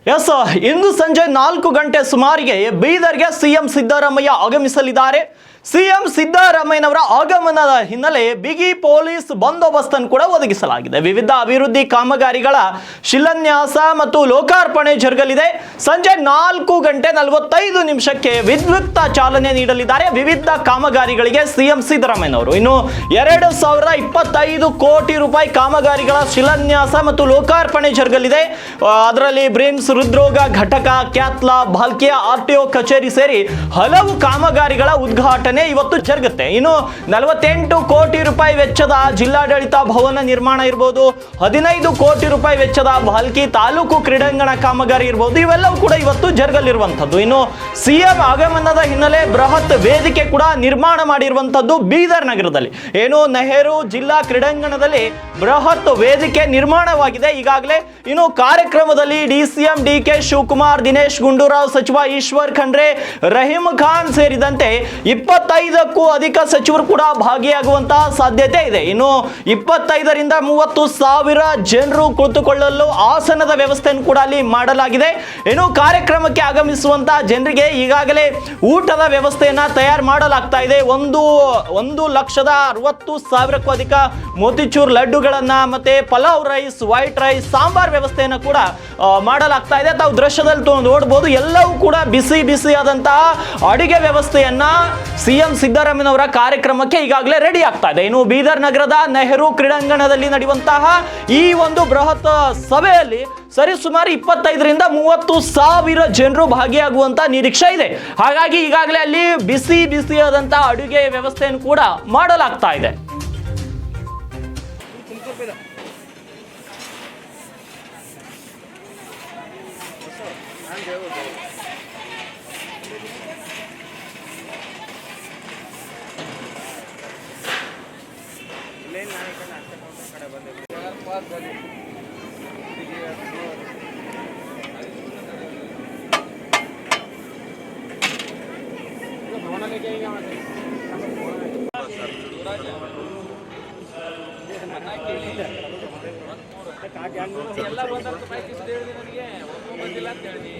S, ಇಂದು ಸಂಜೆ 4 ಗಂಟೆ ಸುಮಾರಿಗೆ ಬೀದರ್ಗೆ ಸಿಎಂ ಸಿದ್ದರಾಮಯ್ಯ ಆಗಮಿಸಲಿದ್ದಾರೆ. ಸಿಎಂ ಸಿದ್ದರಾಮಯ್ಯನವರ ಆಗಮನದ ಹಿನ್ನೆಲೆ ಬಿಗಿ ಪೊಲೀಸ್ ಬಂದೋಬಸ್ತನ್ನು ಕೂಡ ಒದಗಿಸಲಾಗಿದೆ. ವಿವಿಧ ಅಭಿವೃದ್ಧಿ ಕಾಮಗಾರಿಗಳ ಶಿಲಾನ್ಯಾಸ ಮತ್ತು ಲೋಕಾರ್ಪಣೆ ಜರುಗಲಿದೆ. ಸಂಜೆ 4 ಗಂಟೆ 45 ನಿಮಿಷಕ್ಕೆ ವಿದ್ಯುಕ್ತ ಚಾಲನೆ ನೀಡಲಿದ್ದಾರೆ ವಿವಿಧ ಕಾಮಗಾರಿಗಳಿಗೆ ಸಿಎಂ ಸಿದ್ದರಾಮಯ್ಯನವರು. ಇನ್ನು 2025 ಕೋಟಿ ರೂಪಾಯಿ ಕಾಮಗಾರಿಗಳ ಶಿಲಾನ್ಯಾಸ ಮತ್ತು ಲೋಕಾರ್ಪಣೆ ಜರುಗಲಿದೆ. ಅದರಲ್ಲಿ ಬ್ರಿಮ್ಸ್ ಹೃದ್ರೋಗ ಘಟಕ, ಕ್ಯಾತ್ಲಾ, ಭಾಲ್ಕಿಯಾ ಆರ್ಟಿಒ ಕಚೇರಿ ಸೇರಿ ಹಲವು ಕಾಮಗಾರಿಗಳ ಉದ್ಘಾಟನೆ ಇವತ್ತು ಜರುಗುತ್ತೆ. ಇನ್ನು 48 ಕೋಟಿ ರೂಪಾಯಿ ವೆಚ್ಚದ ಜಿಲ್ಲಾಡಳಿತ ಭವನ ನಿರ್ಮಾಣ ಇರಬಹುದು, 15 ಕೋಟಿ ರೂಪಾಯಿ ವೆಚ್ಚದ ಭಾಲ್ಕಿ ತಾಲೂಕು ಕ್ರೀಡಾಂಗಣ ಕಾಮಗಾರಿ ಇರಬಹುದು. ಇವೆಲ್ಲವೂ ಕೂಡ ಇವತ್ತು ಜರುಗಲಿರುವಂತದ್ದು. ಇನ್ನು ಸಿಎಂ ಆಗಮನದ ಹಿನ್ನೆಲೆ ಬೃಹತ್ ವೇದಿಕೆ ಕೂಡ ನಿರ್ಮಾಣ ಮಾಡಿರುವಂತದ್ದು ಬೀದರ್ ನಗರದಲ್ಲಿ. ಏನು ನೆಹರು ಜಿಲ್ಲಾ ಕ್ರೀಡಾಂಗಣದಲ್ಲಿ ಬೃಹತ್ ವೇದಿಕೆ ನಿರ್ಮಾಣವಾಗಿದೆ ಈಗಾಗಲೇ. ಇನ್ನು ಕಾರ್ಯಕ್ರಮದಲ್ಲಿ ಡಿಸಿಎಂ ಡಿಕೆ ಶಿವಕುಮಾರ್, ದಿನೇಶ್ ಗುಂಡೂರಾವ್, ಸಚಿವ ಈಶ್ವರ್ ಖಂಡ್ರೆ, ರಹೀಂ ಖಾನ್ ಸೇರಿದಂತೆ 25ಕ್ಕೂ ಅಧಿಕ ಸಚಿವರು ಕೂಡ ಭಾಗಿಯಾಗುವಂತಹ ಸಾಧ್ಯತೆ ಇದೆ. ಇನ್ನು 25ರಿಂದ 30 ಸಾವಿರ ಜನರು ಕುಳಿತುಕೊಳ್ಳಲು ಆಸನದ ವ್ಯವಸ್ಥೆಯನ್ನು ಕೂಡ ಅಲ್ಲಿ ಮಾಡಲಾಗಿದೆ. ಇನ್ನು ಕಾರ್ಯಕ್ರಮಕ್ಕೆ ಆಗಮಿಸುವಂತಹ ಜನರಿಗೆ ಈಗಾಗಲೇ ಊಟದ ವ್ಯವಸ್ಥೆಯನ್ನ ತಯಾರು ಮಾಡಲಾಗ್ತಾ ಇದೆ. 1,60,60,000ಕ್ಕೂ ಅಧಿಕ ಮೋತಿಚೂರ್ ಲಡ್ಡುಗಳನ್ನ ಮತ್ತೆ pulao rice, white rice, sambar ವ್ಯವಸ್ಥೆಯನ್ನು ಕೂಡ ಮಾಡಲಾಗ್ತಾ ಇದೆ. ತಾವು ದೃಶ್ಯದಲ್ಲಿ ನೋಡಬಹುದು. ಎಲ್ಲವೂ ಕೂಡ ಬಿಸಿ ಬಿಸಿಯಾದಂತಹ ಅಡಿಗೆ ವ್ಯವಸ್ಥೆಯನ್ನ ಸಿಎಂ ಸಿದ್ದರಾಮಯ್ಯನವರ ಕಾರ್ಯಕ್ರಮಕ್ಕೆ ಈಗಾಗಲೇ ರೆಡಿ ಆಗ್ತಾ ಇದೆ. ಇನ್ನು ಬೀದರ್ ನಗರದ ನೆಹರು ಕ್ರೀಡಾಂಗಣದಲ್ಲಿ ನಡೆಯುವಂತಹ ಈ ಒಂದು ಬೃಹತ್ ಸಭೆಯಲ್ಲಿ ಸರಿಸುಮಾರು 25ರಿಂದ 30 ಸಾವಿರ ಜನರು ಭಾಗಿಯಾಗುವಂತ ನಿರೀಕ್ಷೆ ಇದೆ. ಹಾಗಾಗಿ ಈಗಾಗಲೇ ಅಲ್ಲಿ ಬಿಸಿ ಬಿಸಿಯಾದಂತಹ ಅಡುಗೆ ವ್ಯವಸ್ಥೆಯನ್ನು ಕೂಡ ಮಾಡಲಾಗ್ತಾ ಇದೆ. ಎಲ್ಲ ಬಂದ ನನಗೆ ಬಂದಿಲ್ಲ ಅಂತ ಹೇಳಿ